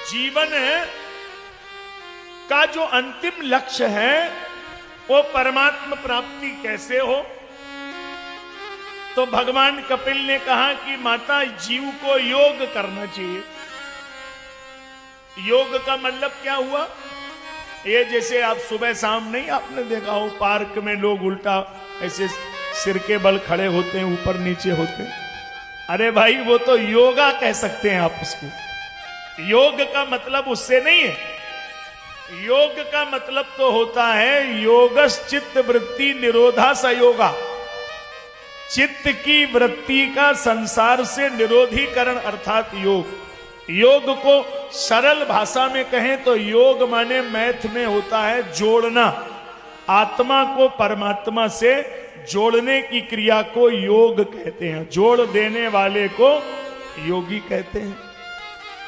जीवन का जो अंतिम लक्ष्य है वो परमात्मा प्राप्ति कैसे हो। तो भगवान कपिल ने कहा कि माता जीव को योग करना चाहिए। योग का मतलब क्या हुआ? ये जैसे आप सुबह शाम नहीं आपने देखा हो पार्क में लोग उल्टा ऐसे सिर के बल खड़े होते हैं, ऊपर नीचे होते हैं। अरे भाई वो तो योगा कह सकते हैं आप उसको। योग का मतलब उससे नहीं है। योग का मतलब तो होता है योगस चित्त वृत्ति निरोधा सयोगा। चित्त की वृत्ति का संसार से निरोधीकरण अर्थात योग। योग को सरल भाषा में कहें तो योग माने मैथ में होता है जोड़ना। आत्मा को परमात्मा से जोड़ने की क्रिया को योग कहते हैं। जोड़ देने वाले को योगी कहते हैं।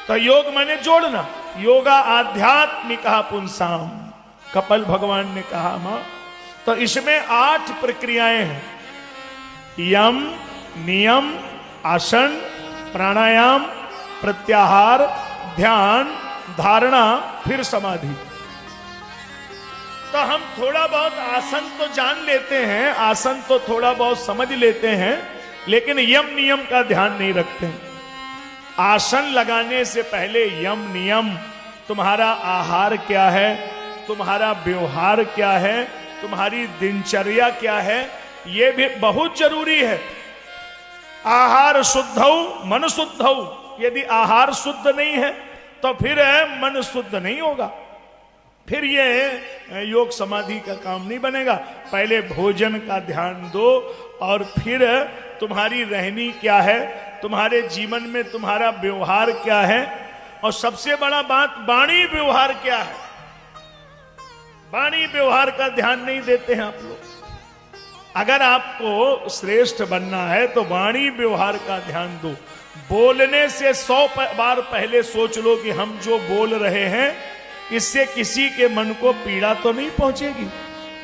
तो योग माने जोड़ना। योगा आध्यात्मिका पुंसाम, कपिल भगवान ने कहा मां। तो इसमें 8 प्रक्रियाएं हैं। यम, नियम, आसन, प्राणायाम, प्रत्याहार, ध्यान, धारणा, फिर समाधि। तो हम थोड़ा बहुत आसन तो जान लेते हैं, आसन तो थोड़ा बहुत समझ लेते हैं, लेकिन यम नियम का ध्यान नहीं रखते हैं। आसन लगाने से पहले यम नियम, तुम्हारा आहार क्या है, तुम्हारा व्यवहार क्या है, तुम्हारी दिनचर्या क्या है, यह भी बहुत जरूरी है। आहार शुद्धौ मन शुद्धौ। यदि आहार शुद्ध नहीं है तो फिर मन शुद्ध नहीं होगा, फिर ये योग समाधि का काम नहीं बनेगा। पहले भोजन का ध्यान दो और फिर तुम्हारी रहनी क्या है, तुम्हारे जीवन में तुम्हारा व्यवहार क्या है, और सबसे बड़ा बात वाणी व्यवहार क्या है। वाणी व्यवहार का ध्यान नहीं देते हैं आप लोग। अगर आपको श्रेष्ठ बनना है तो वाणी व्यवहार का ध्यान दो। बोलने से 100 बार पहले सोच लो कि हम जो बोल रहे हैं इससे किसी के मन को पीड़ा तो नहीं पहुंचेगी।